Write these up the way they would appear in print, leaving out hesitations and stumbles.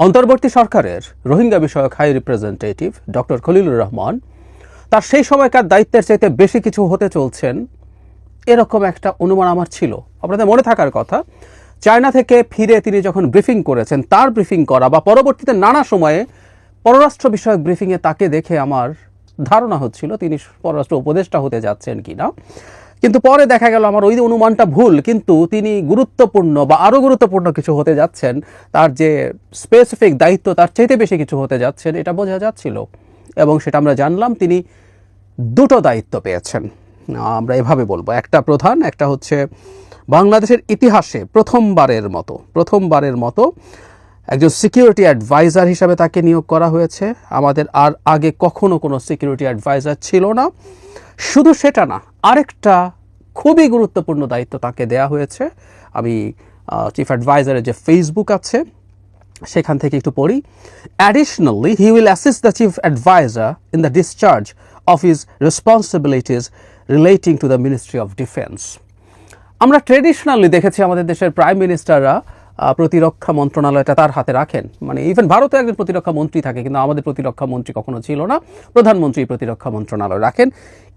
অন্তর্বর্তী সরকারের রোহিঙ্গা বিষয়ক high representative doctor Khalilur Rahman তার সেই সময়কার দায়িত্বের চাইতে বেশি কিছু হতে চলছেন এরকম একটা অনুমান আমার ছিল। আপনাদের মনে থাকার কথা, চায়না থেকে ফিরে তিনি যখন ব্রিফিং করেছেন, তার ব্রিফিং করা বা পরবর্তীতে নানা সময়ে পররাষ্ট্র বিষয়ক ব্রিফিংয়ে তাকে দেখে আমার ধারণা হচ্ছিল তিনি পররাষ্ট্র উপদেষ্টা হতে যাচ্ছেন কিনা, কিন্তু পরে দেখা গেল আমার ওই অনুমানটা ভুল। কিন্তু তিনি গুরুত্বপূর্ণ বা আরও গুরুত্বপূর্ণ কিছু হতে যাচ্ছেন, তার যে স্পেসিফিক দায়িত্ব তার চাইতে বেশি কিছু হতে যাচ্ছেন, এটা বোঝা যাচ্ছিল। এবং সেটা আমরা জানলাম তিনি দুটো দায়িত্ব পেয়েছেন, আমরা এভাবে বলবো, একটা প্রধান, একটা হচ্ছে বাংলাদেশের ইতিহাসে প্রথমবারের মতো একজন সিকিউরিটি অ্যাডভাইজার হিসাবে তাকে নিয়োগ করা হয়েছে। আমাদের আর আগে কখনো কোনো সিকিউরিটি অ্যাডভাইজার ছিল না। শুধু সেটা না, আরেকটা খুবই গুরুত্বপূর্ণ দায়িত্ব তাকে দেয়া হয়েছে। আমি চিফ অ্যাডভাইজারের যে ফেসবুক আছে সেখান থেকে একটু পড়ি। Additionally he will assist the chief adviser in the discharge of his responsibilities relating to the ministry of defence. আমরা ট্রেডিশনালি দেখেছি আমাদের দেশের প্রাইম মিনিস্টাররা প্রতিরক্ষা মন্ত্রণালয়টা তার হাতে রাখেন। মানে ইভেন ভারতে একজন প্রতিরক্ষা মন্ত্রী থাকে, কিন্তু আমাদের প্রতিরক্ষা মন্ত্রী কখনো ছিল না, প্রধানমন্ত্রী প্রতিরক্ষা মন্ত্রণালয় রাখেন।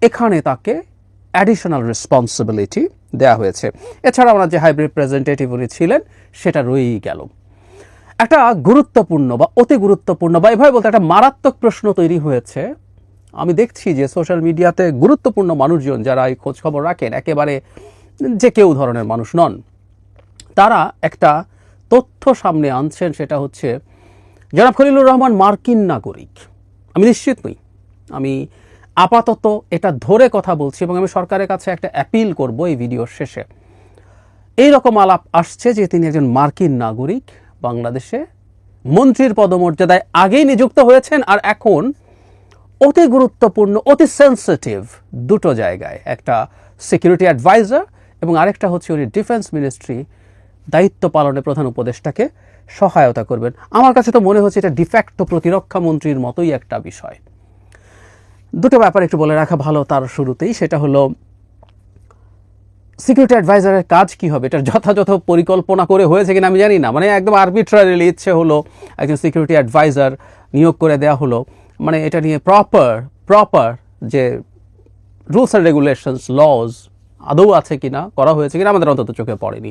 এখানে তাকে অ্যাডিশনাল রেসপন্সিবিলিটি দেওয়া হয়েছে। এছাড়া আমরা যে হাই রিপ্রেজেন্টেটিভ উনি ছিলেন সেটা রয়েই গেল। একটা গুরুত্বপূর্ণ বা অতি গুরুত্বপূর্ণ বা এভাবে বলতে একটা মারাত্মক প্রশ্ন তৈরি হয়েছে। আমি দেখছি যে সোশ্যাল মিডিয়াতে গুরুত্বপূর্ণ মানুষজন যারা এই খোঁজখবর রাখেন, একেবারে যে কেউ ধরনের মানুষ নন, তারা একটা তথ্য সামনে আনছেন, সেটা হচ্ছে জনাব খলিলুর রহমান মার্কিন নাগরিক। আমি নিশ্চিত নই, আমি আপাতত এটা ধরে কথা বলছি এবং আমি সরকারের কাছে একটা অ্যাপিল করব এই ভিডিওর শেষে। এইরকম আলাপ আসছে যে তিনি একজন মার্কিন নাগরিক, বাংলাদেশে মন্ত্রীর পদমর্যাদায় আগেই নিযুক্ত হয়েছেন, আর এখন অতি গুরুত্বপূর্ণ অতি সেন্সিটিভ দুটো জায়গায়, একটা সিকিউরিটি অ্যাডভাইজার এবং আরেকটা হচ্ছে উনি ডিফেন্স মিনিস্ট্রি দায়িত্ব পালনে প্রধান উপদেষ্টাকে সহায়তা করবেন। আমার কাছে তো মনে হচ্ছে এটা ডিফ্যাক্টো প্রতিরক্ষা মন্ত্রীর মতোই একটা বিষয়। দুটো ব্যাপার একটু বলে রাখা ভালো তার শুরুতেই, সেটা হলো সিকিউরিটি অ্যাডভাইজারের কাজ কি হবে, এটার যথাযথ পরিকল্পনা করে হয়েছে কিনা আমি জানি না। মানে একদম আরবিট্রারিলি ইচ্ছে হলো একজন সিকিউরিটি অ্যাডভাইজার নিয়োগ করে দেওয়া হলো, মানে এটা নিয়ে প্রপার যে রুলস অ্যান্ড রেগুলেশনস লজ আদৌ আছে কিনা, করা হয়েছে কিনা আমাদের অন্তত চোখে পড়েনি।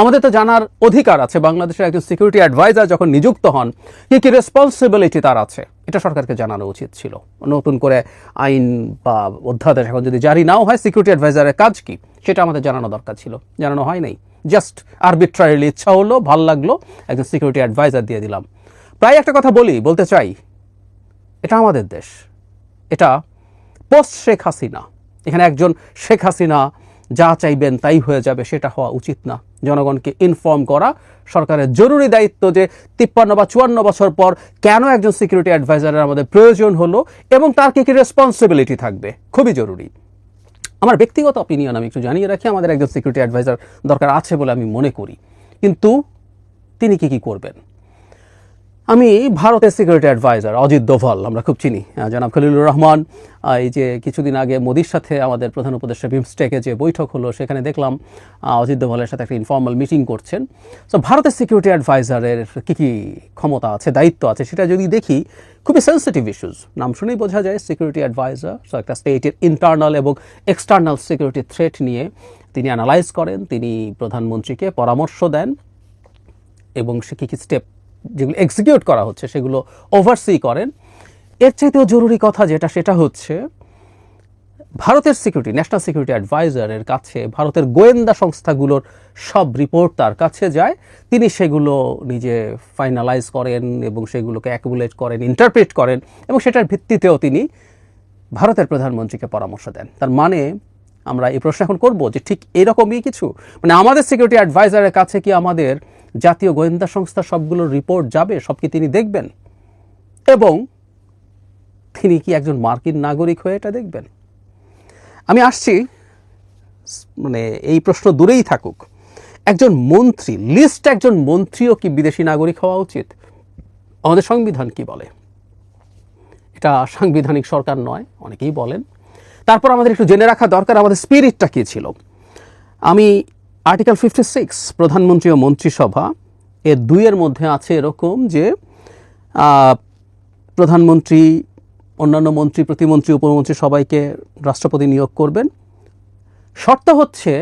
আমাদের তো জানার অধিকার আছে বাংলাদেশের একজন সিকিউরিটি অ্যাডভাইজার যখন নিযুক্ত হন কি কি রেসপন্সিবিলিটি তার আছে, এটা সরকারকে জানানো উচিত ছিল। নতুন করে আইন বা অধ্যাদেশ এখন যদি জারি নাও হয় সিকিউরিটি অ্যাডভাইজারের কাজ কি সেটা আমাদের জানানো দরকার ছিল, জানানো হয় নাই। জাস্ট আরবিট্রারিলি ইচ্ছা হলো, ভাল লাগলো, একজন সিকিউরিটি অ্যাডভাইজার দিয়ে দিলাম। প্রায় একটা কথা বলতে চাই, এটা আমাদের দেশ, এটা পোস্ট শেখ হাসিনা। এখানে একজন শেখ হাসিনা যা চাইবেন তাই হয়ে যাবে, সেটা হওয়া উচিত না। জনগণকে ইনফর্ম করা সরকারের জরুরি দায়িত্ব, যে 53 বা 54 বছর পর কেন একজন সিকিউরিটি অ্যাডভাইজারের আমাদের প্রয়োজন হলো এবং তার কী কী রেসপন্সিবিলিটি থাকবে, খুবই জরুরি। আমার ব্যক্তিগত অপিনিয়ন আমি একটু জানিয়ে রাখি, আমাদের একজন সিকিউরিটি অ্যাডভাইজার দরকার আছে বলে আমি মনে করি, কিন্তু তিনি কি কি করবেন। আমি ভারতের সিকিউরিটি অ্যাডভাইজার অজিত দোভাল আমরা খুব চিনি, জনাব খলিলুর রহমান এই যে কিছুদিন আগে মোদির সাথে আমাদের প্রধান উপদেষ্টা বিমস্টেকে যে বৈঠক হলো সেখানে দেখলাম অজিত দোভালের সাথে একটা ইনফর্মাল মিটিং করছেন। সো ভারতের সিকিউরিটি অ্যাডভাইজারের কী কী ক্ষমতা আছে, দায়িত্ব আছে, সেটা যদি দেখি খুবই সেন্সিটিভ ইস্যুস। নাম শুনেই বোঝা যায় সিকিউরিটি অ্যাডভাইজার। সো একটা স্টেটের ইন্টারনাল এবং এক্সটার্নাল সিকিউরিটি থ্রেট নিয়ে তিনি অ্যানালাইজ করেন, তিনি প্রধানমন্ত্রীকে পরামর্শ দেন এবং সে কী কী স্টেপ যেগুলো এক্সিকিউট করা হচ্ছে সেগুলো ওভারসি করেন। এর চাইতেও জরুরি কথা যেটা, সেটা হচ্ছে ভারতের সিকিউরিটি ন্যাশনাল সিকিউরিটি অ্যাডভাইজারের কাছে ভারতের গোয়েন্দা সংস্থাগুলোর সব রিপোর্ট তার কাছে যায়, তিনি সেগুলো নিজে ফাইনালাইজ করেন এবং সেগুলোকে অ্যাকুমুলেট করেন, ইন্টারপ্রেট করেন এবং সেটার ভিত্তিতেও তিনি ভারতের প্রধানমন্ত্রীকে পরামর্শ দেন। তার মানে আমরা এই প্রশ্ন এখন করবো যে ঠিক এরকমই কিছু, মানে আমাদের সিকিউরিটি অ্যাডভাইজারের কাছে কি আমাদের জাতীয় গোয়েন্দা সংস্থা সবগুলোর রিপোর্ট যাবে, সব কি তিনি দেখবেন এবং তিনি কি একজন মার্কিন নাগরিক হয়ে এটা দেখবেন? আমি আসছি, মানে এই প্রশ্ন দূরেই থাকুক, একজন মন্ত্রী, লিস্ট একজন মন্ত্রীও কি বিদেশি নাগরিক হওয়া উচিত? আমাদের সংবিধান কি বলে? এটা সাংবিধানিক সরকার নয়, অনেকেই বলেন। তারপর আমাদের একটু জেনে রাখা দরকার আমাদের স্পিরিটটা কী ছিল। আমি আর্টিকেল 56 প্রধানমন্ত্রী ও মন্ত্রিসভা এর 2 মধ্যে আছে এরকম যে প্রধানমন্ত্রী, অন্যান্য মন্ত্রী, প্রতিমন্ত্রী, উপমন্ত্রী সবাইকে রাষ্ট্রপতি নিয়োগ করবেন। শর্ত হচ্ছে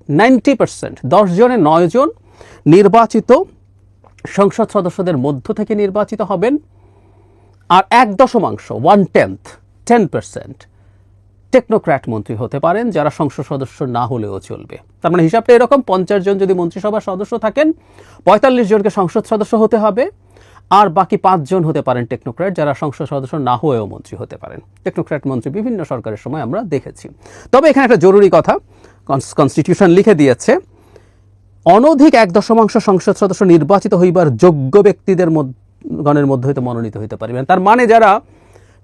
90%, 10 জনে 9 জন নির্বাচিত সংসদ সদস্যদের মধ্য থেকে নির্বাচিত হবেন, আর 1/10 টেকনোক্র্যাট মন্ত্রী হতে পারেন, যারা সংসদ সদস্য না হলেও চলবে। তার মানে হিসাবটা এরকম, 50 জন যদি মন্ত্রিসভার সদস্য থাকেন, 45 জনকে সংসদ সদস্য হতে হবে, আর বাকি 5 জন হতে পারেন টেকনোক্র্যাট, যারা সংসদ সদস্য না হয়েও মন্ত্রী হতে পারেন। টেকনোক্র্যাট মন্ত্রী বিভিন্ন সরকারের সময় আমরা দেখেছি। তবে এখানে একটা জরুরি কথা, কনস্টিটিউশন লিখে দিয়েছে, অনধিক 1/10 সংসদ সদস্য নির্বাচিত হইবার যোগ্য ব্যক্তিদের গণের মধ্যে হইতে মনোনীত হইতে পারিবেন। তার মানে যারা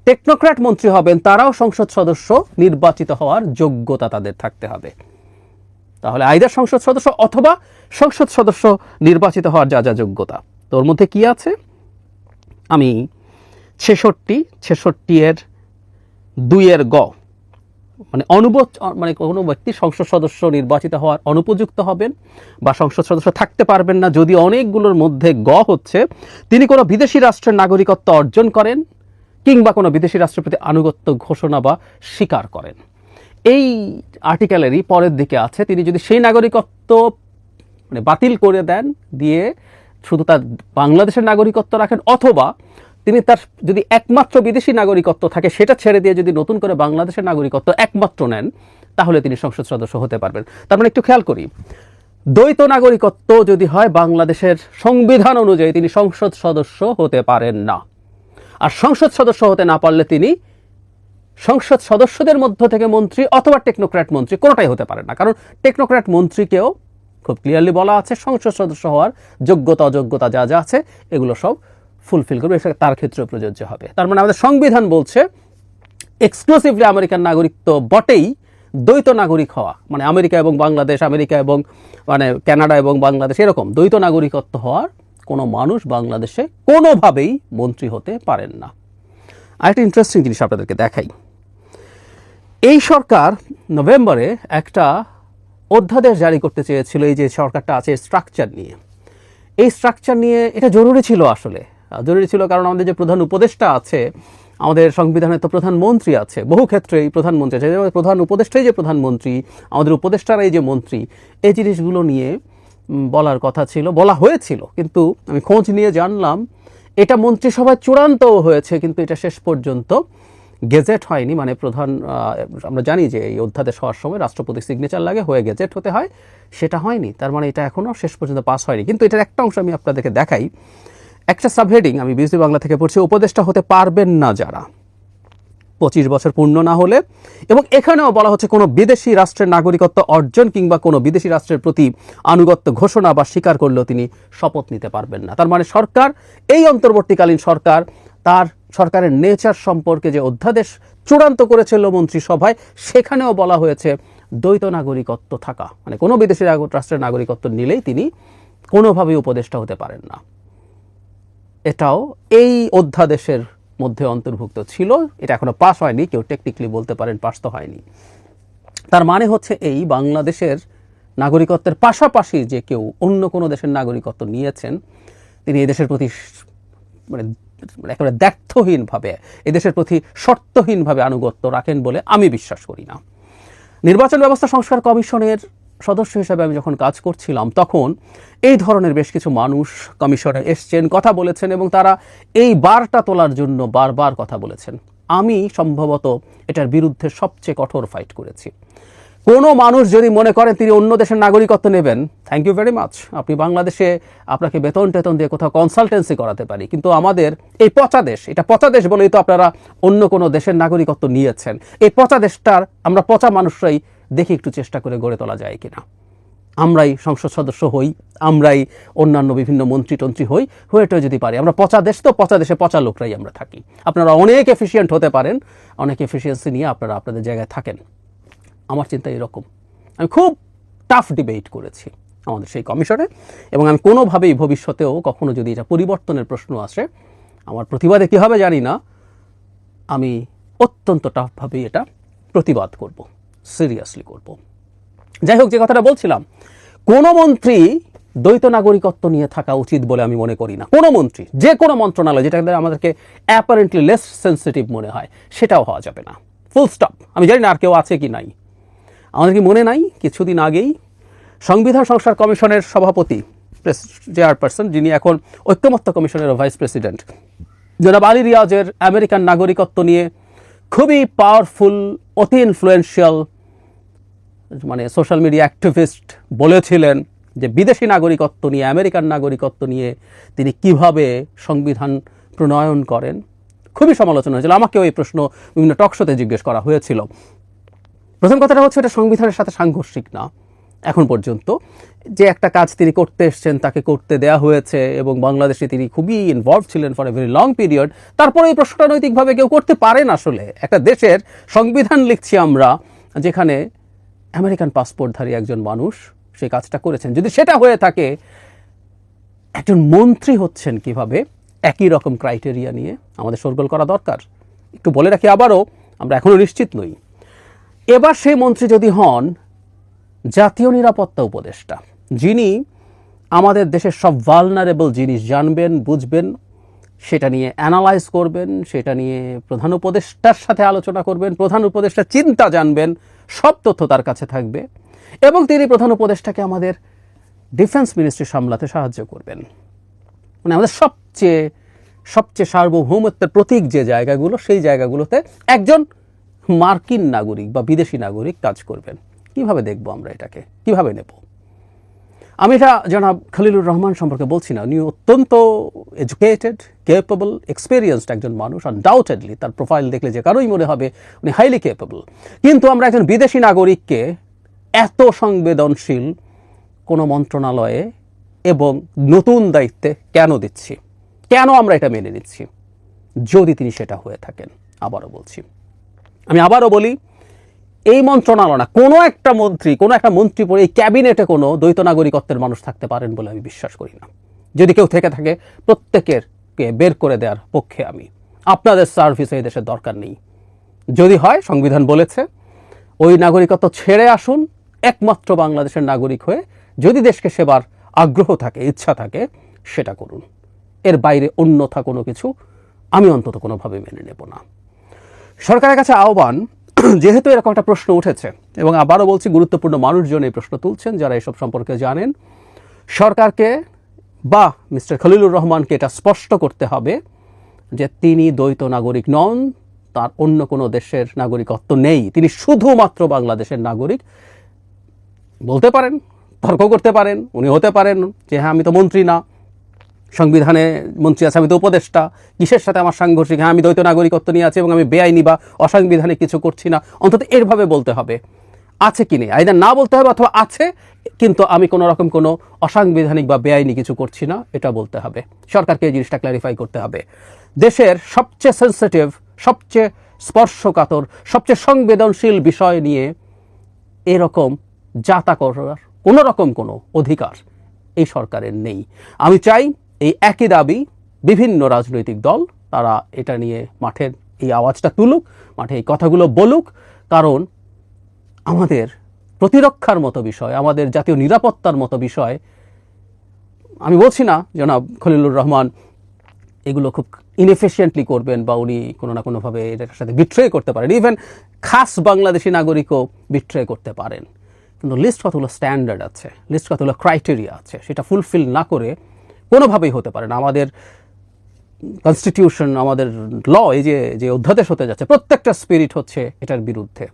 টেকনোক্র্যাট মন্ত্রী হবেন তারাও সংসদ সদস্য নির্বাচিত হওয়ার যোগ্যতা তাদের থাকতে হবে। তাহলে আইদার সংসদ সদস্য অথবা সংসদ সদস্য নির্বাচিত হওয়ার যা যা যোগ্যতা, তোর মধ্যে কি আছে? আমি 66 2 গ, মানে মানে কোনো ব্যক্তি সংসদ সদস্য নির্বাচিত হওয়ার অনুপযুক্ত হবেন বা সংসদ সদস্য থাকতে পারবেন না যদি অনেকগুলোর মধ্যে গ হচ্ছে তিনি কোনো বিদেশি রাষ্ট্রের নাগরিকত্ব অর্জন করেন কিংবা কোনো বিদেশি রাষ্ট্রের প্রতি আনুগত্য ঘোষণা বা স্বীকার করেন। এই আর্টিকেলেরই পরের দিকে আছে, তিনি যদি সেই নাগরিকত্ব মানে বাতিল করে দেন, দিয়ে শুধু তার বাংলাদেশের নাগরিকত্ব রাখেন, অথবা তিনি তার যদি একমাত্র বিদেশি নাগরিকত্ব থাকে সেটা ছেড়ে দিয়ে যদি নতুন করে বাংলাদেশের নাগরিকত্ব একমাত্র নেন, তাহলে তিনি সংসদ সদস্য হতে পারবেন। তার মানে একটু খেয়াল করি, দ্বৈত নাগরিকত্ব যদি হয় বাংলাদেশের সংবিধান অনুযায়ী তিনি সংসদ সদস্য হতে পারেন না, আর সংসদ সদস্য হতে না পারলে তিনি সংসদ সদস্যদের মধ্য থেকে মন্ত্রী অথবা টেকনোক্র্যাট মন্ত্রী কোনোটাই হতে পারেন না। কারণ টেকনোক্র্যাট মন্ত্রীকেও খুব ক্লিয়ারলি বলা আছে সংসদ সদস্য হওয়ার যোগ্যতা অযোগ্যতা যা যা আছে এগুলো সব ফুলফিল করবে, তার ক্ষেত্রে প্রযোজ্য হবে। তার মানে আমাদের সংবিধান বলছে এক্সক্লুসিভলি আমেরিকান নাগরিকত্ব বটেই, দ্বৈত নাগরিক হওয়া মানে আমেরিকা এবং বাংলাদেশ, আমেরিকা এবং মানে কানাডা এবং বাংলাদেশ, এরকম দ্বৈত নাগরিকত্ব হওয়ার কোনো মানুষ বাংলাদেশে কোনোভাবেই মন্ত্রী হতে পারেন না। আরেকটা ইন্টারেস্টিং জিনিস আপনাদেরকে দেখাই, এই সরকার নভেম্বরে একটা অধ্যাদেশ জারি করতে চেয়েছিল, এই যে সরকারটা আছে স্ট্রাকচার নিয়ে, এই স্ট্রাকচার নিয়ে এটা জরুরি ছিল, আসলে জরুরি ছিল কারণ আমাদের যে প্রধান উপদেষ্টা আছে, আমাদের সংবিধানে তো প্রধানমন্ত্রী আছে, বহু ক্ষেত্রেই প্রধানমন্ত্রী আছে, প্রধান উপদেষ্টাই যে প্রধানমন্ত্রী, আমাদের উপদেষ্টারাই যে মন্ত্রী, এই জিনিসগুলো নিয়ে বলার কথা ছিল, বলা হয়েছিল, কিন্তু আমি খোঁজ নিয়ে জানলাম এটা মন্ত্রিসভায় চূড়ান্তও হয়েছে, কিন্তু এটা শেষ পর্যন্ত গেজেট হয়নি। মানে আমরা জানি যে এই অধ্যাদেশ হওয়ার সময় রাষ্ট্রপতির সিগনেচার লাগে, হয়ে গেজেট হতে হয়, সেটা হয়নি। তার মানে এটা এখনও শেষ পর্যন্ত পাস হয়নি। কিন্তু এটার একটা অংশ আমি আপনাদেরকে দেখাই, একটা সাবহেডিং আমি বিবিসি বাংলা থেকে পড়ছি, উপদেষ্টা হতে পারবেন না যারা 25 বছর পূর্ণ না হলে, এবং এখানেও বলা হচ্ছে কোনো বিদেশি রাষ্ট্রের নাগরিকত্ব অর্জন কিংবা কোনো বিদেশি রাষ্ট্রের প্রতি আনুগত্য ঘোষণা বা স্বীকার করলেও তিনি শপথ নিতে পারবেন না। তার মানে সরকার, এই অন্তর্বর্তীকালীন সরকার, তার সরকারের নেচার সম্পর্কে যে অধ্যাদেশ চূড়ান্ত করেছিল মন্ত্রিসভায়, সেখানেও বলা হয়েছে দ্বৈত নাগরিকত্ব থাকা মানে কোনো বিদেশি রাষ্ট্রের নাগরিকত্ব নিলেই তিনি কোনোভাবেই উপদেষ্টা হতে পারেন না। এটাও এই অধ্যাদেশের মধ্যে অন্তর্ভুক্ত ছিল, এটা এখনো পাস হয়নি, কেউ টেকনিক্যালি বলতে পারেন পাস তো হয়নি। তার মানে হচ্ছে এই বাংলাদেশের নাগরিকত্বের পাশাপাশি যে কেউ অন্য কোনো দেশের নাগরিকত্ব নিয়েছেন, তিনি এই দেশের প্রতি মানে একেবারে দ্ব্যর্থহীনভাবে, এদেশের প্রতি শর্তহীনভাবে আনুগত্য রাখেন বলে আমি বিশ্বাস করি না। নির্বাচন ব্যবস্থা সংস্কার কমিশনের সদস্য হিসেবে আমি যখন কাজ করছিলাম, তখন এই ধরনের বেশ কিছু মানুষ কমিশনে এসছেন, কথা বলেছেন, এবং তারা এই বারটা তোলার জন্য বারবার কথা বলেছেন। আমি সম্ভবত এটার বিরুদ্ধে সবচেয়ে কঠোর ফাইট করেছি। কোনো মানুষ যদি মনে করেন তিনি অন্য দেশের নাগরিকত্ব নেবেন, থ্যাংক ইউ ভেরি মাচ, আপনি বাংলাদেশে আপনাকে বেতন টেতন দিয়ে কোথাও কনসালটেন্সি করাতে পারি, কিন্তু আমাদের এই পচা দেশ, এটা পচা দেশ বলেই তো আপনারা অন্য কোনো দেশের নাগরিকত্ব নিয়েছেন, এই পচা দেশটার আমরা পচা মানুষরাই দেখি একটু চেষ্টা করে গড়ে তোলা যায় কিনা। আমরাই সংসদ সদস্য হই, আমরাই অন্যান্য বিভিন্ন মন্ত্রী টন্ত্রী হয়েও যদি পারি, আমরা পচা দেশ তো, পচা দেশে পচা লোকরাই আমরা থাকি। আপনারা অনেক এফিসিয়েন্ট হতে পারেন, অনেক এফিসিয়েন্সি নিয়ে আপনারা আপনাদের জায়গায় থাকেন। আমার চিন্তা এরকম। আমি খুব টাফ ডিবেট করেছি আমাদের সেই কমিশনে, এবং আমি কোনোভাবেই ভবিষ্যতেও কখনো যদি এটা পরিবর্তনের প্রশ্ন আসে, আমার প্রতিবাদে কী হবে জানি না, আমি অত্যন্ত টাফভাবেই এটা প্রতিবাদ করব, সিরিয়াসলি করব। যাই হোক, যে কথাটা বলছিলাম, কোনো মন্ত্রী দ্বৈত নাগরিকত্ব নিয়ে থাকা উচিত বলে আমি মনে করি না। কোনো মন্ত্রী, যে কোনো মন্ত্রণালয় যেটা আমাদেরকে অ্যাপারেন্টলি লেস সেন্সিটিভ মনে হয়, সেটাও হওয়া যাবে না। Full stop. আমি জানি না আর কেউ আছে কি নাই। আমাদের কি মনে নাই কিছুদিন আগেই সংবিধান সংস্কার কমিশনের সভাপতি, চেয়ারপারসন, যিনি এখন ঐক্যমত্য কমিশনের ভাইস প্রেসিডেন্ট, জনাব আলী রিয়াজের আমেরিকান নাগরিকত্ব নিয়ে খুবই পাওয়ারফুল, অতি ইনফ্লুয়েন্সিয়াল মানে সোশ্যাল মিডিয়া অ্যাক্টিভিস্ট বলেছিলেন যে বিদেশি নাগরিকত্ব নিয়ে, আমেরিকান নাগরিকত্ব নিয়ে তিনি কিভাবে সংবিধান প্রণয়ন করেন। খুবই সমালোচনা হয়েছিল। আমাকেও এই প্রশ্ন বিভিন্ন টকশোতে জিজ্ঞেস করা হয়েছিল। প্রথম কথাটা হচ্ছে, এটা সংবিধানের সাথে সাংঘর্ষিক না। এখন পর্যন্ত যে একটা কাজ তিনি করতে এসছেন তাকে করতে দেয়া হয়েছে এবং বাংলাদেশে তিনি খুবই ইনভলভ ছিলেন for a very long period. তারপরে এই প্রশ্নটা নৈতিকভাবে কেউ করতে পারেন। আসলে একটা দেশের সংবিধান লিখছি আমরা, যেখানে আমেরিকান পাসপোর্টধারী একজন মানুষ সেই কাজটা করেছেন। যদি সেটা হয়ে থাকে, একজন মন্ত্রী হচ্ছেন কিভাবে একই রকম ক্রাইটেরিয়া নিয়ে, আমাদের শোরগোল করা দরকার। একটু বলে রাখি আবারও, আমরা এখনও নিশ্চিত নই। এবার সেই মন্ত্রী যদি হন জাতীয় নিরাপত্তা উপদেষ্টা, যিনি আমাদের দেশের সব ভালনারেবল জিনিস জানবেন, বুঝবেন, সেটা নিয়ে অ্যানালাইজ করবেন, সেটা নিয়ে প্রধান উপদেষ্টার সাথে আলোচনা করবেন, প্রধান উপদেষ্টার চিন্তা জানবেন, সব তথ্য তার কাছে থাকবে এবং তিনি প্রধান উপদেষ্টাকে আমাদের ডিফেন্স মিনিস্ট্রি সামলাতে সাহায্য করবেন। মানে আমাদের সবচেয়ে সার্বভৌমত্বের প্রতীক যে জায়গাগুলো, সেই জায়গাগুলোতে একজন মার্কিন নাগরিক বা বিদেশি নাগরিক কাজ করবেন। কিভাবে দেখব আমরা এটাকে, কিভাবে নেব? আমি এটা জনাব খলিলুর রহমান সম্পর্কে বলছি না। উনি অত্যন্ত এডুকেটেড, ক্যাপেবল, এক্সপিরিয়েন্সড একজন মানুষ। আনডাউটেডলি তার প্রোফাইল দেখলে যে কারোই মনে হবে উনি হাইলি ক্যাপেবল। কিন্তু আমরা একজন বিদেশি নাগরিককে এত সংবেদনশীল কোনো মন্ত্রণালয়ে এবং নতুন দায়িত্বে কেন দিচ্ছি? কেন আমরা এটা মেনে নিচ্ছি যদি তিনি সেটা হয়ে থাকেন? আমি আবারও বলি, এই মন্ত্রণালয় না, কোনো একটা মন্ত্রী পরে এই ক্যাবিনেটে কোনো দ্বৈত নাগরিকত্বের মানুষ থাকতে পারেন বলে আমি বিশ্বাস করি না। যদি কেউ থেকে থাকে, প্রত্যেকেরকে বের করে দেওয়ার পক্ষে আমি। আপনাদের সার্ভিসে এই দেশের দরকার নেই। যদি হয়, সংবিধান বলেছে ওই নাগরিকত্ব ছেড়ে আসুন, একমাত্র বাংলাদেশের নাগরিক হয়ে যদি দেশকে সেবার আগ্রহ থাকে, ইচ্ছা থাকে, সেটা করুন। এর বাইরে অন্যথা কোনো কিছু আমি অন্তত কোনোভাবে মেনে নেব না। সরকারের কাছে আহ্বান, যেহেতু এরকম একটা প্রশ্ন উঠেছে এবং আবারও বলছি, গুরুত্বপূর্ণ মানুষজন এই প্রশ্ন তুলছেন যারা এসব সম্পর্কে জানেন, সরকারকে বা মিস্টার খলিলুর রহমানকে এটা স্পষ্ট করতে হবে যে তিনি দ্বৈত নাগরিক নন, তার অন্য কোনো দেশের নাগরিকত্ব নেই, তিনি শুধুমাত্র বাংলাদেশের নাগরিক। বলতে পারেন, তর্ক করতে পারেন, উনি হতে পারেন যে হ্যাঁ আমি তো মন্ত্রী না, সংবিধানে মন্ত্রী আছে, আমি তো উপদেষ্টা, কিসের সাথে আমার সাংঘর্ষিক? হ্যাঁ আমি দ্বৈত নাগরিকত্ব নিয়ে আছি এবং আমি বেআইনি বা অসাংবিধানিক কিছু করছি না। অন্তত এরভাবে বলতে হবে আছে কি নেই, আইদার না বলতে হবে অথবা আছে কিন্তু আমি কোনো রকম কোনো অসাংবিধানিক বা বেআইনি কিছু করছি না, এটা বলতে হবে। সরকারকে এই জিনিসটা ক্ল্যারিফাই করতে হবে। দেশের সবচেয়ে সেন্সিটিভ, সবচেয়ে স্পর্শকাতর, সবচেয়ে সংবেদনশীল বিষয় নিয়ে এরকম যাতা করার কোনো রকম কোনো অধিকার এই সরকারের নেই। আমি চাই এই একই দাবি বিভিন্ন রাজনৈতিক দল তারা এটা নিয়ে মাঠের এই আওয়াজটা তুলুক, মাঠে এই কথাগুলো বলুক। কারণ আমাদের প্রতিরক্ষার মতো বিষয়, আমাদের জাতীয় নিরাপত্তার মতো বিষয়, আমি বলছি না জনাব খলিলুর রহমান এগুলো খুব ইনএফিশিয়েন্টলি করবেন বা উনি কোনো না কোনোভাবে এটার সাথে বিট্রে করতে পারেন, ইভেন খাস বাংলাদেশি নাগরিকও বিট্রে করতে পারেন। কিন্তু লিস্ট কতগুলো স্ট্যান্ডার্ড আছে, লিস্ট কতগুলো ক্রাইটেরিয়া আছে, সেটা ফুলফিল না করে কোনোভাবেই হতে পারে না। আমাদের কনস্টিটিউশন, আমাদের ল, এই যে অধ্যাদেশ হতে যাচ্ছে, প্রত্যেকটা স্পিরিট হচ্ছে এটার বিরুদ্ধে।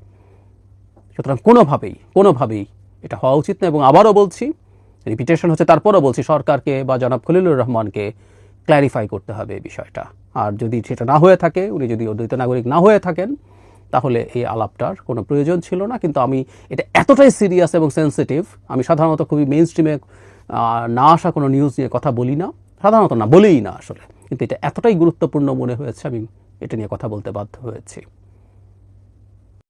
সুতরাং কোনোভাবেই এটা হওয়া উচিত না। এবং আবারও বলছি, রিপিটেশন হচ্ছে, তারপরও বলছি, সরকারকে বা জনাব খলিলুর রহমানকে ক্ল্যারিফাই করতে হবে এই বিষয়টা। আর যদি সেটা না হয়ে থাকে, উনি যদি অদ্বৈত নাগরিক না হয়ে থাকেন, তাহলে এই আলাপটার কোনো প্রয়োজন ছিল না। কিন্তু আমি এটা এতটাই সিরিয়াস এবং সেন্সিটিভ, আমি সাধারণত খুবই মেইন স্ট্রিমে না আসা কোনো নিউজ নিয়ে কথা বলি না, সাধারণত না, বলেই না আসলে। কিন্তু এটা এতটাই গুরুত্বপূর্ণ মনে হয়েছে, আমি এটা নিয়ে কথা বলতে বাধ্য হয়েছি।